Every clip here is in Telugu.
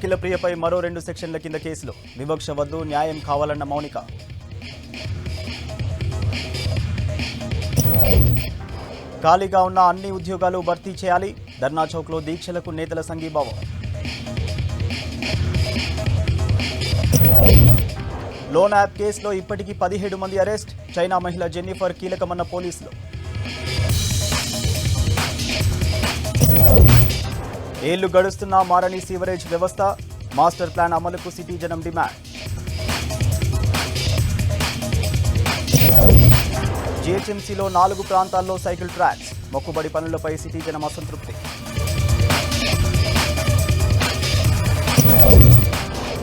అఖిలప్రియపై మరో 2 సెక్షన్ల కింద కేసులు. వివక్ష వద్దు, న్యాయం కావాలన్న మౌనిక. ఖాళీగా ఉన్న అన్ని ఉద్యోగాలు భర్తీ చేయాలి. ధర్నా చౌక్లో దీక్షలకు నేతల సంఘీభావం. లోన్ యాప్ కేసులో ఇప్పటికీ 17 మంది అరెస్ట్. చైనా మహిళ జెన్నిఫర్ కీలకమన్న పోలీసులు. ఏళ్లు గడుస్తున్నా మారని సీవరేజ్ వ్యవస్థ. మాస్టర్ ప్లాన్ అమలుకు సిటీ జనం డిమాండ్. జీహెచ్ఎంసీలో 4 ప్రాంతాల్లో సైకిల్ ట్రాక్స్. మొక్కుబడి పనులపై సిటీ జనం అసంతృప్తి.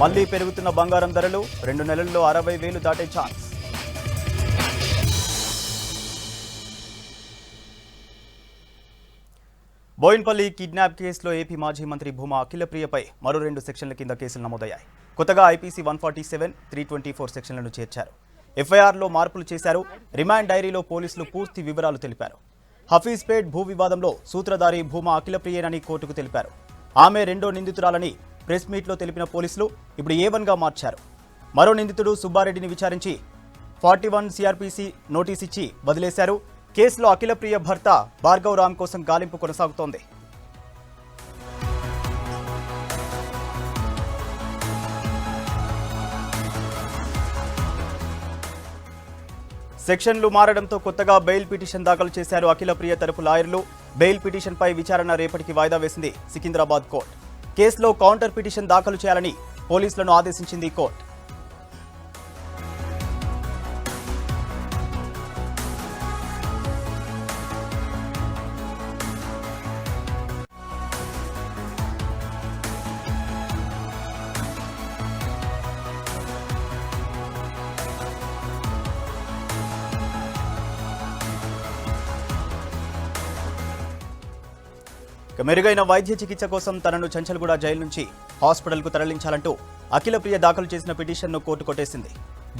మళ్లీ పెరుగుతున్న బంగారం ధరలు. 2 నెలల్లో 60,000 దాటే ఛాన్స్. బోయిన్పల్లి కిడ్నాప్ కేసులో ఏపీ మాజీ మంత్రి భూమా అఖిలప్రియపై మరో 2 సెక్షన్ల కింద కేసులు నమోదయ్యాయి. కొత్తగా ఐపీసీ 147, 324 సెక్షన్లను చేర్చారు. ఎఫ్ఐఆర్లో మార్పులు చేశారు. రిమాండ్ డైరీలో పోలీసులు పూర్తి వివరాలు తెలిపారు. హఫీజ్పేట్ భూ వివాదంలో సూత్రధారి భూమా అఖిలప్రియేనని కోర్టుకు తెలిపారు. ఆమె రెండో నిందితురాలని ప్రెస్ మీట్లో తెలిపిన పోలీసులు ఇప్పుడు A1గా మార్చారు. మరో నిందితుడు సుబ్బారెడ్డిని విచారించి 41 సిఆర్పీసీ నోటీస్ ఇచ్చి వదిలేశారు. కేసులో అఖిలప్రియ భర్త భార్గవ్ రామ్ కోసం గాలింపు కొనసాగుతోంది. సెక్షన్లు మారడంతో కొత్తగా బెయిల్ పిటిషన్ దాఖలు చేశారు అఖిలప్రియ తరపు లాయర్లు. బెయిల్ పిటిషన్పై విచారణ రేపటికి వాయిదా వేసింది సికింద్రాబాద్ కోర్టు. కేసులో కౌంటర్ పిటిషన్ దాఖలు చేయాలని పోలీసులను ఆదేశించింది కోర్టు. మెరుగైన వైద్య చికిత్స కోసం తనను చంచల్గూడ జైలు నుంచి హాస్పిటల్కు తరలించాలంటూ అఖిలప్రియ దాఖలు చేసిన పిటిషన్ను కోర్టు కొట్టేసింది.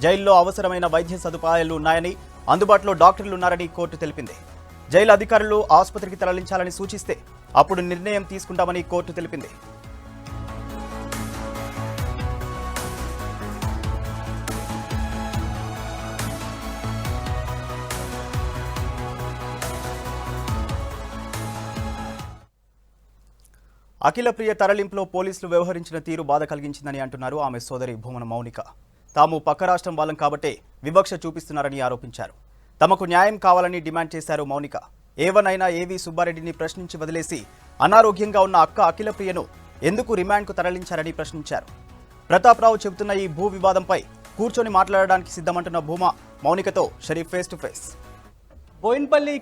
జైల్లో అవసరమైన వైద్య సదుపాయాలు ఉన్నాయని, అందుబాటులో డాక్టర్లు ఉన్నారని కోర్టు తెలిపింది. జైలు అధికారులు ఆసుపత్రికి తరలించాలని సూచిస్తే అప్పుడు నిర్ణయం తీసుకుంటామని కోర్టు తెలిపింది. అఖిలప్రియ తరలింపులో పోలీసులు వ్యవహరించిన తీరు బాధ కలిగించిందని అంటున్నారు ఆమె సోదరి భూమన మౌనిక. తాము పక్క రాష్ట్రం వాళ్ళం కాబట్టే వివక్ష చూపిస్తున్నారని ఆరోపించారు. తమకు న్యాయం కావాలని డిమాండ్ చేశారు మౌనిక. A1 అయినా ఏవీ సుబ్బారెడ్డిని ప్రశ్నించి వదిలేసి అనారోగ్యంగా ఉన్న అక్క అఖిలప్రియను ఎందుకు రిమాండ్కు తరలించారని ప్రశ్నించారు. ప్రతాప్రావు చెబుతున్న ఈ భూ వివాదంపై కూర్చొని మాట్లాడడానికి సిద్ధమంటున్న భూమా మౌనికతో Sharif face to face. Boinpally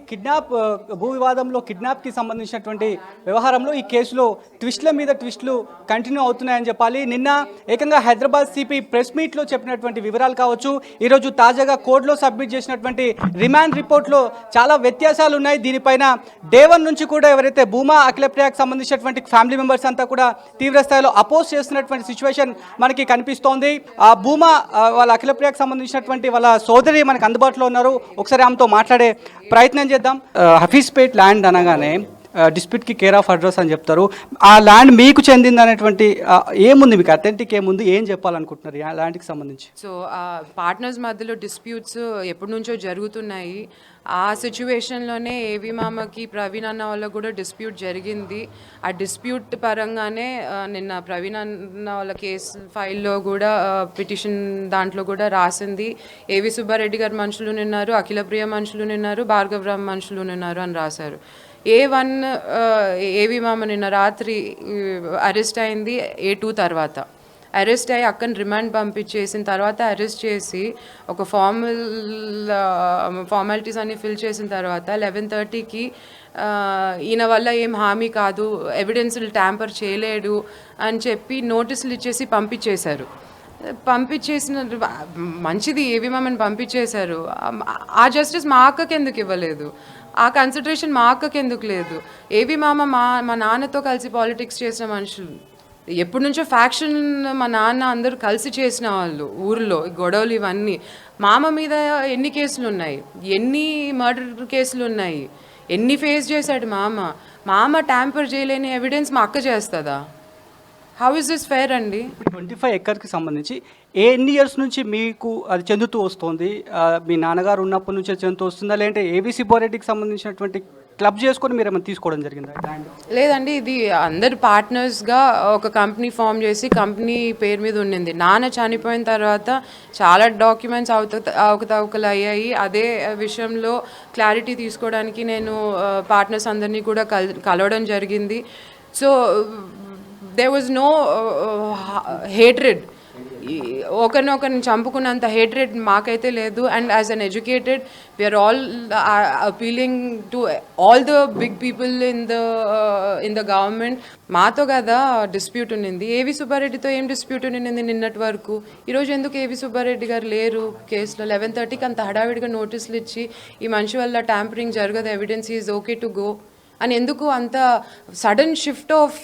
భూ వివాదంలో కిడ్నాప్కి సంబంధించినటువంటి వ్యవహారంలో ఈ కేసులో ట్విస్టుల మీద ట్విస్టులు కంటిన్యూ అవుతున్నాయని చెప్పాలి. నిన్న ఏకంగా హైదరాబాద్ సిపి ప్రెస్ మీట్లో చెప్పినటువంటి వివరాలు కావచ్చు, ఈరోజు తాజాగా కోర్టులో సబ్మిట్ చేసినటువంటి రిమాండ్ రిపోర్ట్లో చాలా వ్యత్యాసాలు ఉన్నాయి. దీనిపైన డే 1 నుంచి కూడా ఎవరైతే భూమా అఖిలప్రియకు సంబంధించినటువంటి ఫ్యామిలీ మెంబర్స్ అంతా కూడా తీవ్ర స్థాయిలో అపోజ్ చేస్తున్నటువంటి సిచ్యువేషన్ మనకి కనిపిస్తోంది. ఆ భూమా వాళ్ళ అఖిలప్రియకు సంబంధించినటువంటి వాళ్ళ సోదరి మనకు అందుబాటులో ఉన్నారు. ఒకసారి ఆమెతో మాట్లాడే ప్రయత్నం చేద్దాం. హఫీజ్పేట్ ల్యాండ్ అనగానే డిస్ప్యూట్కి కేర్ ఆఫ్ అడ్రస్ అని చెప్తారు. ఆ ల్యాండ్ మీకు చెందింది అనేటువంటి ఏముంది, మీకు అథెంటిక్ ఏముంది, ఏం చెప్పాలనుకుంటున్నారు ఆ ల్యాండ్కి సంబంధించి? సో పార్ట్నర్స్ మధ్యలో డిస్ప్యూట్స్ ఎప్పటి నుంచో జరుగుతున్నాయి. ఆ సిచ్యువేషన్లోనే ఏవి మామకి ప్రవీణ్ అన్న వాళ్ళ కూడా డిస్ప్యూట్ జరిగింది. ఆ డిస్ప్యూట్ పరంగానే నిన్న ప్రవీణ్ అన్న వాళ్ళ కేసు ఫైల్లో కూడా పిటిషన్ దాంట్లో కూడా రాసింది ఏవి సుబ్బారెడ్డి గారు మనుషులు నిన్నారు, అఖిలప్రియ మనుషులు నిన్నారు, భార్గవ్ రామ్ మనుషులు నిన్నారు అని రాశారు. A1 ఏవి మామ నిన్న రాత్రి అరెస్ట్ అయింది. A2 తర్వాత అరెస్ట్ అయ్యి అక్కని రిమాండ్ పంపించేసిన తర్వాత అరెస్ట్ చేసి ఒక ఫార్మాలిటీస్ అన్ని ఫిల్ చేసిన తర్వాత 11:30కి ఈయన వల్ల ఏం హామీ కాదు, ఎవిడెన్స్లు ట్యాంపర్ చేయలేడు అని చెప్పి నోటీసులు ఇచ్చేసి పంపించేశారు. పంపించేసిన మంచిది, ఏవి మామని పంపించేశారు. ఆ జస్టిస్ మా అక్కకి ఎందుకు ఇవ్వలేదు? ఆ కన్సిడరేషన్ మా అక్కకి ఎందుకు లేదు? ఏవి మామ మా నాన్నతో కలిసి పాలిటిక్స్ చేసిన మనుషులు, ఎప్పటి నుంచో ఫ్యాక్షన్ మా నాన్న అందరూ కలిసి చేసిన వాళ్ళు, ఊరిలో గొడవలు ఇవన్నీ. మామ మీద ఎన్ని కేసులు ఉన్నాయి, ఎన్ని మర్డర్ కేసులు ఉన్నాయి, ఎన్ని ఫేస్ చేశాడు మామ. ట్యాంపర్ చేయలేని ఎవిడెన్స్ మా అక్క చేస్తుందా? హౌ ఇస్ దిస్ ఫేర్ అండి? 25 ఎకర్కి సంబంధించి ఎన్ని ఇయర్స్ నుంచి మీకు అది చెందుతూ వస్తుంది? మీ నాన్నగారు ఉన్నప్పటి నుంచే చెందుతూ వస్తుందా, లేదంటే ఏబీసీ బోరెడ్డికి సంబంధించినటువంటి క్లబ్ చేసుకొని మీరు ఏమైనా తీసుకోవడం జరిగిందా ల్యాండ్? లేదండి, ఇది అందరు పార్ట్నర్స్గా ఒక కంపెనీ ఫామ్ చేసి కంపెనీ పేరు మీద ఉండింది. నాన్న చనిపోయిన తర్వాత చాలా డాక్యుమెంట్స్ అవకతవకలు అయ్యాయి. అదే విషయంలో క్లారిటీ తీసుకోవడానికి నేను పార్ట్నర్స్ అందరినీ కూడా కలవడం జరిగింది. So there was no hatred. ఒకరినొకరిని చంపుకున్నంత హేట్రెడ్ మాకైతే లేదు. And as uneducated we are all appealing to all the big people in the government. మాతో కదా డిస్ప్యూట్ ఉన్నింది, ఏవి సుబ్బారెడ్డితో ఏం డిస్ప్యూట్ ఉన్నింది నిన్నటి వరకు? ఈరోజు ఎందుకు ఏవి సుబ్బారెడ్డి గారు లేరు కేసులో? 11:30కి అంత హడావిడిగా నోటీసులు ఇచ్చి ఈ మనిషి వల్ల ట్యాంపరింగ్ జరగదు, evidence is okay to go అని ఎందుకు అంత సడన్ షిఫ్ట్ ఆఫ్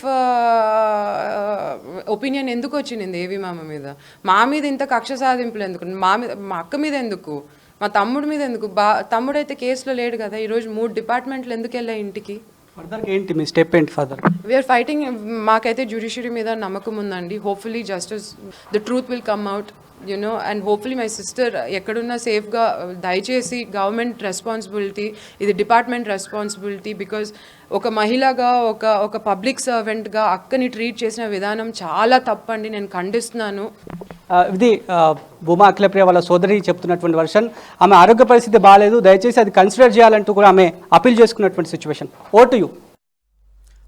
ఒపీనియన్ ఎందుకు వచ్చింది ఏవి మామ మీద? మా మీద ఇంత కక్ష సాధింపులు ఎందుకు? మా అక్క మీద ఎందుకు? మా తమ్ముడి మీద ఎందుకు? తమ్ముడైతే కేసులో లేడు కదా. ఈరోజు 3 డిపార్ట్మెంట్లు ఎందుకు వెళ్ళాయి ఇంటికి? ఫర్దర్ ఏంటి మీ స్టెప్ ఏంటి ఫర్దర్? We're fighting. మాకైతే జ్యుడిషియరీ మీద నమ్మకం ఉందండి. Hopefully justice, the truth will come out, you know. And hopefully my sister ఎక్కడున్నా సేఫ్గా, దయచేసి గవర్నమెంట్ రెస్పాన్సిబిలిటీ, ఇది డిపార్ట్మెంట్ రెస్పాన్సిబిలిటీ. బికాజ్ ఒక మహిళగా, ఒక పబ్లిక్ సర్వెంట్గా అక్కని ట్రీట్ చేసిన విధానం చాలా తప్పండి, నేను ఖండిస్తున్నాను. ఇది భూమా అఖిలప్రియ వాళ్ళ సోదరి చెప్తున్నటువంటి వర్షన్. ఆమె ఆరోగ్య పరిస్థితి బాగాలేదు, దయచేసి అది కన్సిడర్ చేయాలంటూ కూడా ఆమె అపీల్ చేసుకున్నటువంటి situation. Vote you.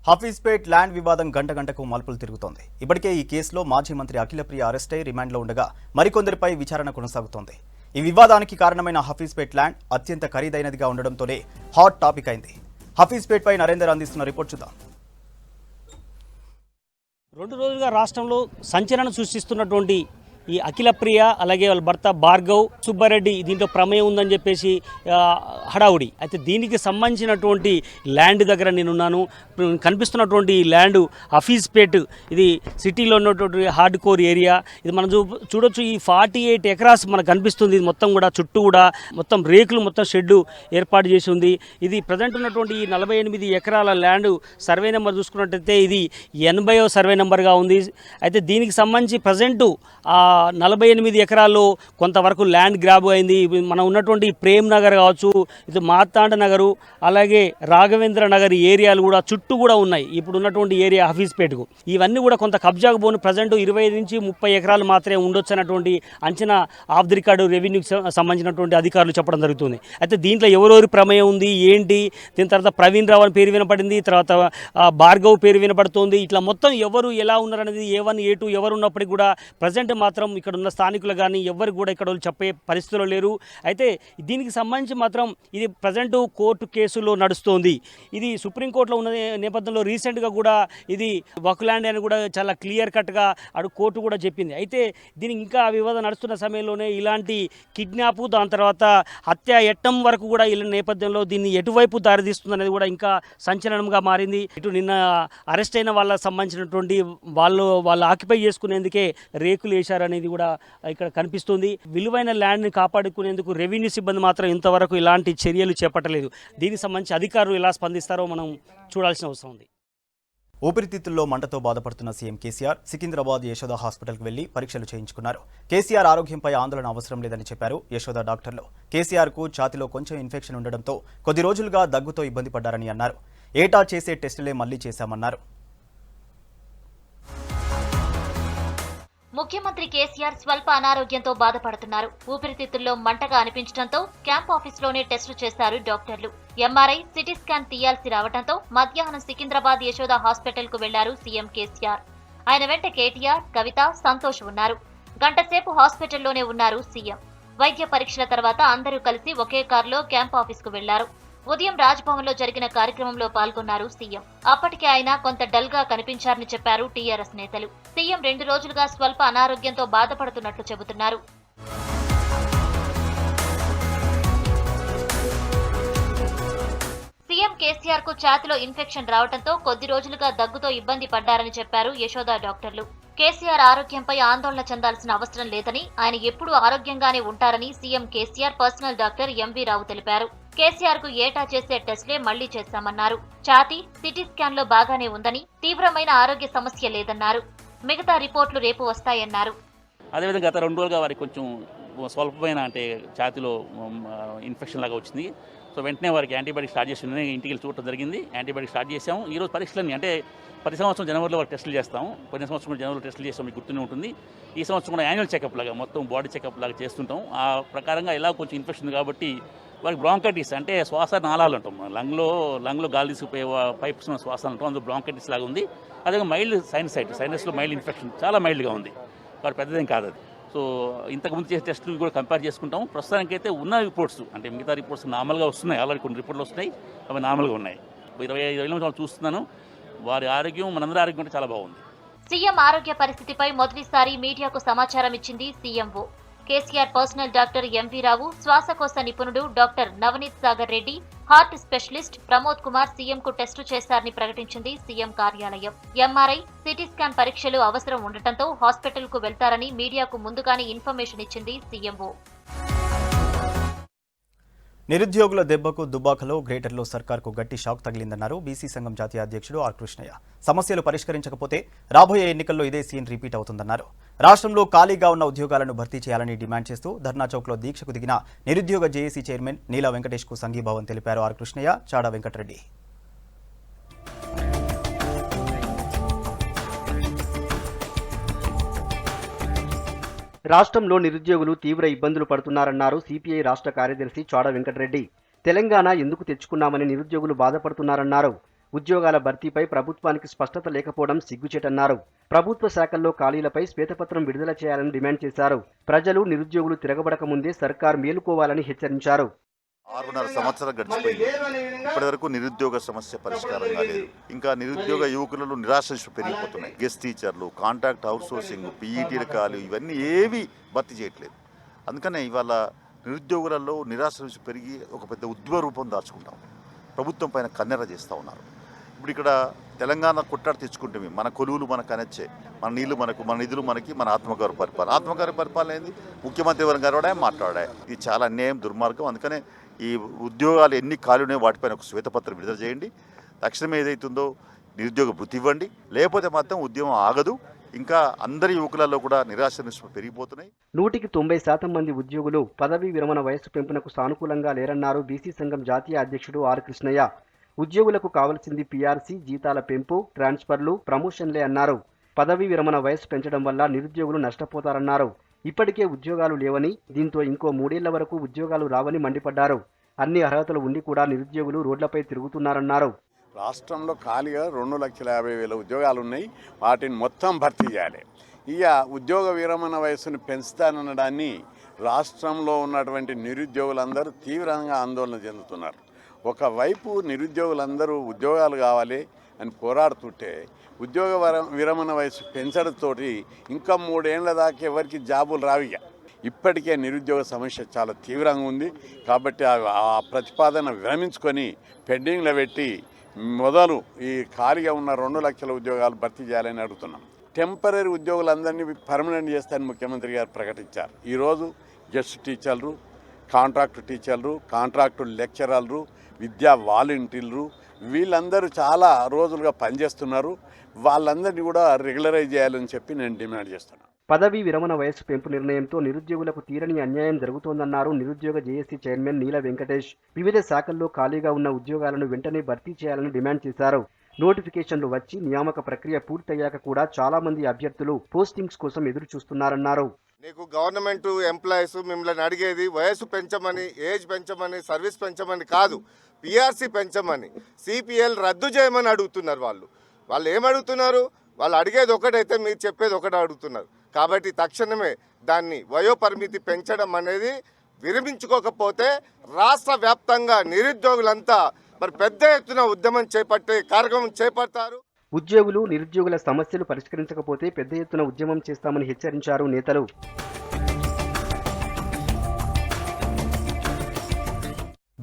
Hafeezpet land వివాదం గంటకు మలుపులు తిరుగుతోంది. ఇప్పటికే ఈ కేసులో మాజీ మంత్రి అఖిలప్రియ అరెస్ట్ అయి రిమాండ్లో ఉండగా మరికొందరిపై విచారణ కొనసాగుతోంది. ఈ వివాదానికి కారణమైన హఫీజ్పేట్ ల్యాండ్ అత్యంత ఖరీదైనదిగా ఉండడంతోనే హాట్ టాపిక్ అయింది. హఫీజ్పేట్ పై నరేందర్ అందిస్తున్న రిపోర్ట్ చూద్దాం. 2 రోజులుగా రాష్ట్రంలో సంచలనం సృష్టిస్తున్నటువంటి ఈ అఖిలప్రియ, అలాగే వాళ్ళ భర్త భార్గవ్ సుబ్బారెడ్డి దీంట్లో ప్రమేయం ఉందని చెప్పేసి హడావుడి. అయితే దీనికి సంబంధించినటువంటి ల్యాండ్ దగ్గర నేనున్నాను. కనిపిస్తున్నటువంటి ల్యాండ్ హఫీజ్పేట్, ఇది సిటీలో ఉన్నటువంటి హార్డ్ కోర్ ఏరియా. ఇది మనం చూడొచ్చు. ఈ 48 ఎకరాస్ మనకు కనిపిస్తుంది. ఇది మొత్తం కూడా చుట్టూ కూడా మొత్తం రేకులు, మొత్తం షెడ్డు ఏర్పాటు చేసి ఉంది. ఇది ప్రజెంట్ ఉన్నటువంటి ఈ 48 ఎకరాల ల్యాండ్ సర్వే నెంబర్ చూసుకున్నట్టయితే ఇది 80వ సర్వే నెంబర్గా ఉంది. అయితే దీనికి సంబంధించి ప్రజెంటు 48 ఎకరాల్లో కొంతవరకు ల్యాండ్ గ్రాబ్ అయింది. మనం ఉన్నటువంటి ప్రేమ్ నగర్ కావచ్చు, ఇది మార్తాండ నగరు, అలాగే రాఘవేంద్ర నగర్ ఏరియాలు కూడా చుట్టూ కూడా ఉన్నాయి. ఇప్పుడు ఉన్నటువంటి ఏరియా హఫీజ్పేట్కు ఇవన్నీ కూడా కొంత కబ్జాకు పోను ప్రజెంట్ 25 నుంచి 30 ఎకరాలు మాత్రమే ఉండొచ్చు అన్నటువంటి అంచనా ఆఫ్ ది రికార్డు రెవెన్యూకి సంబంధించినటువంటి అధికారులు చెప్పడం జరుగుతుంది. అయితే దీంట్లో ఎవరెవరి ప్రమేయం ఉంది ఏంటి? దీని తర్వాత ప్రవీణ్ రావు అని పేరు వినపడింది, తర్వాత భార్గవ్ పేరు వినపడుతుంది. ఇట్లా మొత్తం ఎవరు ఎలా ఉన్నారనేది A1 A2 ఎవరు ఉన్నప్పటికీ కూడా ప్రజెంట్ మాత్రం ఇక్కడ ఉన్న స్థానికులు కానీ ఎవరు కూడా ఇక్కడ చెప్పే పరిస్థితిలో లేరు. అయితే దీనికి సంబంధించి మాత్రం ఇది ప్రజెంట్ కోర్టు కేసులో నడుస్తోంది. ఇది సుప్రీంకోర్టులో ఉన్న నేపథ్యంలో రీసెంట్గా కూడా ఇది వక్లాండ్ అని కూడా చాలా క్లియర్ కట్గా అటు కోర్టు కూడా చెప్పింది. అయితే దీనికి ఇంకా వివాదం నడుస్తున్న సమయంలోనే ఇలాంటి కిడ్నాప్, దాని తర్వాత హత్య యత్నం వరకు కూడా ఇలా నేపథ్యంలో దీన్ని ఎటువైపు దారితీస్తుంది అనేది కూడా ఇంకా సంచలనంగా మారింది. ఇటు నిన్న అరెస్ట్ అయిన వాళ్ళకి సంబంధించినటువంటి వాళ్ళు ఆక్యుపై చేసుకునేందుకే రేకులు వేశారనేది కూడా ఇక్కడ కనిపిస్తుంది. విలువైన ల్యాండ్ని కాపాడుకునేందుకు రెవెన్యూ సిబ్బంది మాత్రం ఇంతవరకు ఇలాంటి చర్యలు చేపట్టలేదు. దీనికి సంబంధించి అధికారులు ఎలా స్పందిస్తారో మనం చూడాల్సిన అవసరం ఉంది. ఊపిరితిత్తుల్లో మంటతో బాధపడుతున్న సీఎం కేసీఆర్ సికింద్రాబాద్ యశోద హాస్పిటల్కి వెళ్లి పరీక్షలు చేయించుకున్నారు. కేసీఆర్ ఆరోగ్యంపై ఆందోళన అవసరం లేదని చెప్పారు యశోద డాక్టర్లు. కేసీఆర్కు ఛాతిలో కొంచెం ఇన్ఫెక్షన్ ఉండడంతో కొద్ది రోజులుగా దగ్గుతో ఇబ్బంది పడ్డారని అన్నారు. ఏటా చేసే టెస్టులే మళ్లీ చేశామన్నారు. ముఖ్యమంత్రి కేసీఆర్ స్వల్ప అనారోగ్యంతో బాధపడుతున్నారు. ఊపిరితిత్తుల్లో మంటగా అనిపించడంతో క్యాంప్ ఆఫీస్లోనే టెస్టులు చేశారు డాక్టర్లు. ఎంఆర్ఐ, సిటీ స్కాన్ తీయాల్సి రావడంతో మధ్యాహ్నం సికింద్రాబాద్ యశోద హాస్పిటల్ కు వెళ్లారు సీఎం కేసీఆర్. ఆయన వెంట కేటీఆర్, కవిత, సంతోష్ ఉన్నారు. గంటసేపు హాస్పిటల్లోనే ఉన్నారు సీఎం. వైద్య పరీక్షల తర్వాత అందరూ కలిసి ఒకే కారులో క్యాంప్ ఆఫీస్ కు వెళ్లారు. ఉదయం రాజ్భవన్ లో జరిగిన కార్యక్రమంలో పాల్గొన్నారు సీఎం. అప్పటికే ఆయన కొంత డల్ గా కనిపించారని చెప్పారు టీఆర్ఎస్ నేతలు. సీఎం 2 రోజులుగా స్వల్ప అనారోగ్యంతో బాధపడుతున్నట్లు చెబుతున్నారు. సీఎం కేసీఆర్ కు ఛాతిలో ఇన్ఫెక్షన్ రావడంతో కొద్ది రోజులుగా దగ్గుతో ఇబ్బంది పడ్డారని చెప్పారు యశోద డాక్టర్లు. కేసీఆర్ ఆరోగ్యంపై ఆందోళన చెందాల్సిన అవసరం లేదని, ఆయన ఎప్పుడూ ఆరోగ్యంగానే ఉంటారని CM KCR personal doctor MV Rao తెలిపారు. కేసీఆర్ కు ఏటా చేసే టెస్టులే మళ్లీ చేశామన్నారు. ఛాతీ, సిటీ స్కాన్ లో బాగానే ఉందని, తీవ్రమైన ఆరోగ్య సమస్య లేదన్నారు. మిగతా రిపోర్టులు రేపు వస్తాయన్నారు. అదేవిధంగా గత 2 రోజులుగా వారికి కొంచెం స్వల్పమైన అంటే ఛాతీలో ఇన్ఫెక్షన్ లాగా వచ్చింది. సో వెంటనే వారికి యాంటీబయాటిక్ స్టార్ట్ చేసి ఇంటికి చూడటం జరిగింది. యాంటీబయాటిక్ స్టార్ట్ చేసాము. ఈరోజు పరీక్షలన్నీ అంటే ప్రతి సంవత్సరం జనవరిలో వారికి టెస్టులు చేస్తాము. పోయిన సంవత్సరం కూడా జనవరిలో టెస్టులు చేస్తాం, మీకు గుర్తునే ఉంటుంది. ఈ సంవత్సరం కూడా యాన్యువల్ చెకప్ లాగా మొత్తం బాడీ చెకప్ లాగా చేస్తుంటాం. ఆ ప్రకారంగా ఇలా కొంచెం ఇన్ఫెక్షన్ కాబట్టి వారికి బ్రాంకైటిస్ అంటే శ్వాస నాళాలు అంటాం, లంగ్లో గాలి తీసుకుపోయే పైప్స్ ఉన్న శ్వాస అంటాం, అందులో బ్రాంకైటిస్ లాగా ఉంది. అదే మైల్డ్ సైనస్లో మైల్డ్ ఇన్ఫెక్షన్ చాలా మైల్డ్గా ఉంది, వారు పెద్దదేం కాదు అది. సో ఇంతకుముందు చేసే టెస్టులు కూడా కంపేర్ చేసుకుంటాం. ప్రస్తుతానికైతే ఉన్న రిపోర్ట్స్ అంటే మిగతా రిపోర్ట్స్ నార్మల్గా వస్తున్నాయి. ఆల్రెడీ కొన్ని రిపోర్ట్లు వస్తున్నాయి, అవి నార్మల్గా ఉన్నాయి. 25 నిమిషాలు చూస్తున్నాను. వారి ఆరోగ్యం మనందరి ఆరోగ్యం అంటే చాలా బాగుంది. సీఎం ఆరోగ్య పరిస్థితిపై మొదటిసారి మీడియాకు సమాచారం ఇచ్చింది CMO. KCR personal doctor MV Rao, శ్వాసకోశ నిపుణుడు doctor Navneet Sagar Reddy, heart specialist Pramod Kumar సీఎంకు టెస్టు చేశారని ప్రకటించింది సీఎం కార్యాలయం. ఎంఆర్ఐ, సిటీ స్కాన్ పరీక్షలు అవసరం ఉండటంతో హాస్పిటల్కు వెళ్తారని మీడియాకు ముందుగానే ఇన్ఫర్మేషన్ ఇచ్చింది సీఎంఓ. నిరుద్యోగుల దెబ్బకు దుబ్బాకలో గ్రేటర్లో సర్కార్కు గట్టి షాక్ తగిలిందన్నారు బీసీ సంఘం జాతీయ అధ్యక్షుడు ఆర్ కృష్ణయ్య. సమస్యలు పరిష్కరించకపోతే రాబోయే ఎన్నికల్లో ఇదే సీన్ రిపీట్ అవుతుందన్నారు. రాష్ట్రంలో ఖాళీగా ఉన్న ఉద్యోగాలను భర్తీ చేయాలని డిమాండ్ చేస్తూ ధర్నా చౌక్లో దీక్షకు దిగిన నిరుద్యోగ జేఏసీ చైర్మన్ నీలా వెంకటేష్కు సంఘీభావం తెలిపారు ఆర్ కృష్ణయ్య, చాడా వెంకటరెడ్డి. రాష్ట్రంలో నిరుద్యోగులు తీవ్ర ఇబ్బందులు పడుతున్నారన్నారు సిపిఐ రాష్ట్ర కార్యదర్శి చాడా వెంకటరెడ్డి. తెలంగాణ ఎందుకు తెచ్చుకున్నామని నిరుద్యోగులు బాధపడుతున్నారన్నారు. ఉద్యోగాల భర్తీపై ప్రభుత్వానికి స్పష్టత లేకపోవడం సిగ్గుచేటన్నారు. ప్రభుత్వ శాఖల్లో ఖాళీలపై శ్వేతపత్రం విడుదల చేయాలని డిమాండ్ చేశారు. ప్రజలు నిరుద్యోగులు తిరగబడక ముందే సర్కార్ మేలుకోవాలని హెచ్చరించారు. 6.5 సంవత్సరాలు గడిచిపోయింది. ఇప్పటి వరకు నిరుద్యోగ సమస్య పరిష్కారం కాలేదు. ఇంకా నిరుద్యోగ యువకులలో నిరాశ పెరిగిపోతున్నాయి. గెస్ట్ టీచర్లు, కాంట్రాక్ట్ అవుట్సోర్సింగ్, పీఈటీల ఖాళీ ఇవన్నీ ఏవి భర్తీ చేయట్లేదు. అందుకనే ఇవాళ నిరుద్యోగులలో నిరాశ పెరిగి ఒక పెద్ద ఉద్యమ రూపం దాచుకుంటాం. ప్రభుత్వం పైన కన్నెర చేస్తూ ఉన్నారు. ఇప్పుడు ఇక్కడ తెలంగాణ కొట్టాడు తెచ్చుకుంటే మన కొలువులు మనకు అనొచ్చే, మన నీళ్లు మనకు, మన నిధులు మనకి, మన ఆత్మగౌరవ పరిపాలన. ఆత్మగౌరవ పరిపాలన ఏంది? ముఖ్యమంత్రి ఎవరు గారు మాట్లాడా. ఇది చాలా అన్యాయం, దుర్మార్గం. అందుకనే ఈ ఉద్యోగాలు ఎన్ని ఖాళీ ఉన్నాయో వాటిపైన ఒక శ్వేతపత్రం విడుదల చేయండి. తక్షణమే ఏదైతుందో నిరుద్యోగ వృత్తి ఇవ్వండి. లేకపోతే మాత్రం ఉద్యమం ఆగదు. ఇంకా అందరి యువకులలో కూడా నిరాశ పెరిగిపోతున్నాయి. 190% మంది ఉద్యోగులు పదవీ విరమణ వయస్సు పెంపునకు సానుకూలంగా లేరన్నారు బీసీ సంఘం జాతీయ అధ్యక్షుడు ఆర్ కృష్ణయ్య. ఉద్యోగులకు కావాల్సింది పీఆర్సీ, జీతాల పెంపు, ట్రాన్స్ఫర్లు, ప్రమోషన్లే అన్నారు. పదవీ విరమణ వయస్సు పెంచడం వల్ల నిరుద్యోగులు నష్టపోతారన్నారు. ఇప్పటికే ఉద్యోగాలు లేవని, దీంతో ఇంకో 3 ఏళ్ల వరకు ఉద్యోగాలు రావని మండిపడ్డారు. అన్ని అర్హతలు ఉండి కూడా నిరుద్యోగులు రోడ్లపై తిరుగుతున్నారన్నారు. రాష్ట్రంలో ఖాళీగా 2,50,000 ఉద్యోగాలు ఉన్నాయి. వాటిని మొత్తం భర్తీ చేయాలి. ఇక ఉద్యోగ విరమణ వయస్సును పెంచుతాననడాన్ని రాష్ట్రంలో ఉన్నటువంటి నిరుద్యోగులందరూ తీవ్రంగా ఆందోళన చెందుతున్నారు. ఒకవైపు నిరుద్యోగులందరూ ఉద్యోగాలు కావాలి అని పోరాడుతుంటే ఉద్యోగ విరమణ వయసు పెంచడంతో ఇంకా 3 ఏళ్ల దాకా ఎవరికి జాబులు రావిగా. ఇప్పటికే నిరుద్యోగ సమస్య చాలా తీవ్రంగా ఉంది. కాబట్టి ఆ ప్రతిపాదన విరమించుకొని పెండింగ్లో పెట్టి మొదలు ఈ ఖాళీగా ఉన్న 2 లక్షల ఉద్యోగాలు భర్తీ చేయాలని అడుగుతున్నాం. టెంపరీ ఉద్యోగులందరినీ పర్మనెంట్ చేస్తారని ముఖ్యమంత్రి గారు ప్రకటించారు. ఈరోజు గెస్ట్ టీచర్లు, కాంట్రాక్టు టీచర్లు, కాంట్రాక్టు లెక్చరర్లు, విద్యా వాలంటీర్లు వీళ్ళందరూ చాలా రోజులుగా పనిచేస్తున్నారు. వాళ్ళందరినీ కూడా రెగ్యులరైజ్ చేయాలని చెప్పి నేను డిమాండ్ చేస్తున్నాను. పదవీ విరమణ వయస్సు పెంపు నిర్ణయంతో నిరుద్యోగులకు తీరని అన్యాయం జరుగుతోందన్నారు నిరుద్యోగ జేఏసీ చైర్మన్ నీల వెంకటేష్. వివిధ శాఖల్లో ఖాళీగా ఉన్న ఉద్యోగాలను వెంటనే భర్తీ చేయాలని డిమాండ్ చేశారు. నోటిఫికేషన్లు వచ్చి నియామక ప్రక్రియ పూర్తయ్యాక కూడా చాలా మంది అభ్యర్థులు పోస్టింగ్స్ కోసం ఎదురు చూస్తున్నారన్నారు. నీకు గవర్నమెంట్ ఎంప్లాయీస్ మిమ్మల్ని అడిగేది వయసు పెంచమని, ఏజ్ పెంచమని, సర్వీస్ పెంచమని కాదు, పిఆర్సీ పెంచమని, సిపిఎల్ రద్దు చేయమని అడుగుతున్నారు. వాళ్ళు ఏమడుగుతున్నారు? వాళ్ళు అడిగేది ఒకటైతే మీరు చెప్పేది ఒకటి అడుగుతున్నారు. కాబట్టి తక్షణమే దాన్ని వయోపరిమితి పెంచడం అనేది విరమించుకోకపోతే రాష్ట్ర వ్యాప్తంగా నిరుద్యోగులంతా మరి పెద్ద ఎత్తున ఉద్యమం చేపట్టే కార్యక్రమం చేపడతారు. ఉద్యోగులు, నిరుద్యోగుల సమస్యలు పరిష్కరించకపోతే పెద్ద ఎత్తున ఉద్యమం చేస్తామని హెచ్చరించారు నేతలు.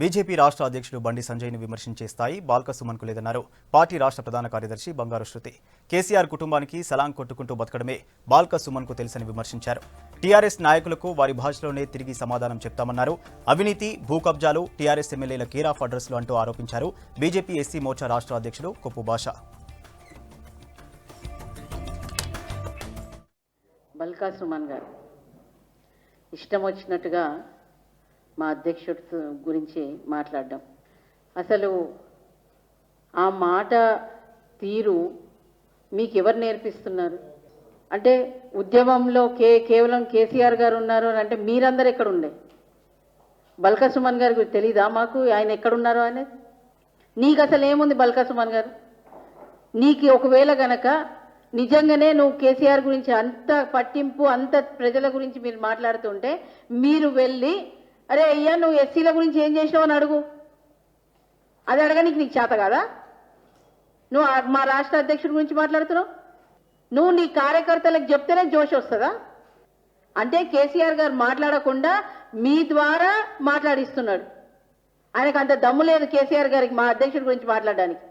బీజేపీ రాష్ట్ర అధ్యక్షుడు బండి సంజయ్ని విమర్శించే స్థాయి బాల్క సుమన్కు లేదన్నారు పార్టీ రాష్ట్ర ప్రధాన కార్యదర్శి బంగారు శృతి. కేసీఆర్ కుటుంబానికి సలాం కొట్టుకుంటూ బతకడమే బాల్క సుమన్కు తెలుసని విమర్శించారు. టీఆర్ఎస్ నాయకులకు వారి భాషలోనే తిరిగి సమాధానం చెప్తామన్నారు. అవినీతి, భూ కబ్జాలు టీఆర్ఎస్ ఎమ్మెల్యేల కేర్ ఆఫ్ అడ్రస్లు అంటూ ఆరోపించారు. బీజేపీ ఎస్సీ మోర్చా రాష్ట్ర అధ్యక్షుడు కొప్పు భాష. బల్కా సుమన్ గారు ఇష్టం వచ్చినట్టుగా మా అధ్యక్షుడి గురించి మాట్లాడడం, అసలు ఆ మాట తీరు మీకు ఎవరు నేర్పిస్తున్నారు? అంటే ఉద్యమంలో కేవలం కేసీఆర్ గారు ఉన్నారు అంటే మీరందరూ ఎక్కడ ఉండే? బల్కా సుమన్ గారికి తెలీదా మాకు ఆయన ఎక్కడున్నారో అనేది? నీకు అసలు ఏముంది బల్కా సుమన్ గారు? నీకు ఒకవేళ గనక నిజంగానే నువ్వు కేసీఆర్ గురించి అంత పట్టింపు, అంత ప్రజల గురించి మీరు మాట్లాడుతుంటే మీరు వెళ్ళి అరే అయ్యా నువ్వు ఎస్సీల గురించి ఏం చేసినావు అని అడుగు. అది అడగడానికి నీకు చేత కాదా? నువ్వు మా రాష్ట్ర అధ్యక్షుడి గురించి మాట్లాడుతున్నావు. నువ్వు నీ కార్యకర్తలకు చెప్తేనే జోష్ వస్తుందా? అంటే కేసీఆర్ గారు మాట్లాడకుండా మీ ద్వారా మాట్లాడిస్తున్నాడు. ఆయనకు అంత దమ్ము లేదు కేసీఆర్ గారికి మా అధ్యక్షుడి గురించి మాట్లాడడానికి.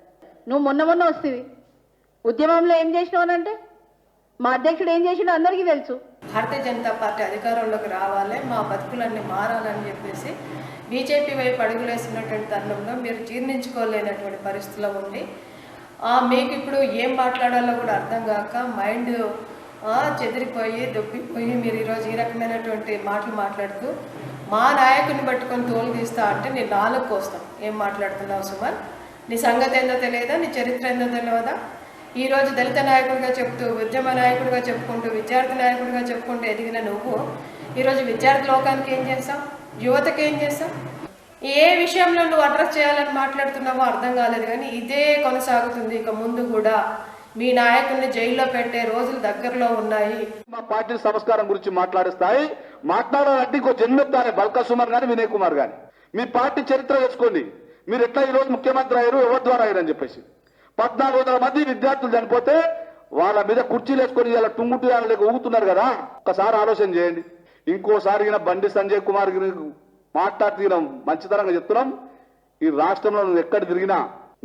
నువ్వు మొన్న వస్తుంది ఉద్యమంలో ఏం చేసినావనంటే మా అధ్యక్షుడు ఏం చేసినా అందరికీ తెలుసు. భారతీయ జనతా పార్టీ అధికారంలోకి రావాలి, మా బతుకులన్నీ మారాలని చెప్పేసి బీజేపీ వైపు అడుగులేసినటువంటి తరుణంలో మీరు జీర్ణించుకోలేనటువంటి పరిస్థితిలో ఉండి మీకు ఇప్పుడు ఏం మాట్లాడాలో కూడా అర్థం కాక మైండ్ చెదిరిపోయి దొబ్బిపోయి మీరు ఈరోజు ఈ రకమైనటువంటి మాటలు మాట్లాడుతూ మా నాయకుని పట్టుకొని తోలు తీస్తా అంటే నీ నాలుగు కోస్తాం. ఏం మాట్లాడుతున్నావు సుమన్? నీ సంగతి ఏందో తెలియదా? నీ చరిత్ర ఏందో తెలియదా? ఈరోజు దళిత నాయకుడిగా చెప్తూ, ఉద్యమ నాయకుడిగా చెప్పుకుంటూ, విద్యార్థి నాయకుడిగా చెప్పుకుంటూ ఎదిగిన నువ్వు ఈరోజు విద్యార్థి లోకానికి ఏం చేస్తావు? యువతకి ఏం చేస్తావు? ఏ విషయంలో నువ్వు అడ్రస్ చేయాలని మాట్లాడుతున్నావో అర్థం కాలేదు. కానీ ఇదే కొనసాగుతుంది ఇక ముందు కూడా. మీ నాయకుల్ని జైల్లో పెట్టే రోజులు దగ్గరలో ఉన్నాయి. మా పార్టీ సంస్కారం గురించి మాట్లాడే స్థాయి మాట్లాడాలంటే ఇంకో జన్మెత్తానే బల్కా సుమన్ కానీ వినయ్ కుమార్ కానీ. మీ పార్టీ చరిత్ర తెచ్చుకోండి. మీరు ఎట్లా ఈరోజు ముఖ్యమంత్రి అయ్యారు, ఎవరి ద్వారా అయ్యారని చెప్పేసి 1400 మంది విద్యార్థులు చనిపోతే వాళ్ళ మీద కుర్చీలు వేసుకొని ఇలా టుంగుటు ఊగుతున్నారు కదా. ఒకసారి ఆలోచన చేయండి. ఇంకోసారి బండి సంజయ్ కుమార్ మాట్లాడుతున్నాం, మంచితనంగా చెప్తున్నాం. ఈ రాష్ట్రంలో నువ్వు ఎక్కడ తిరిగినా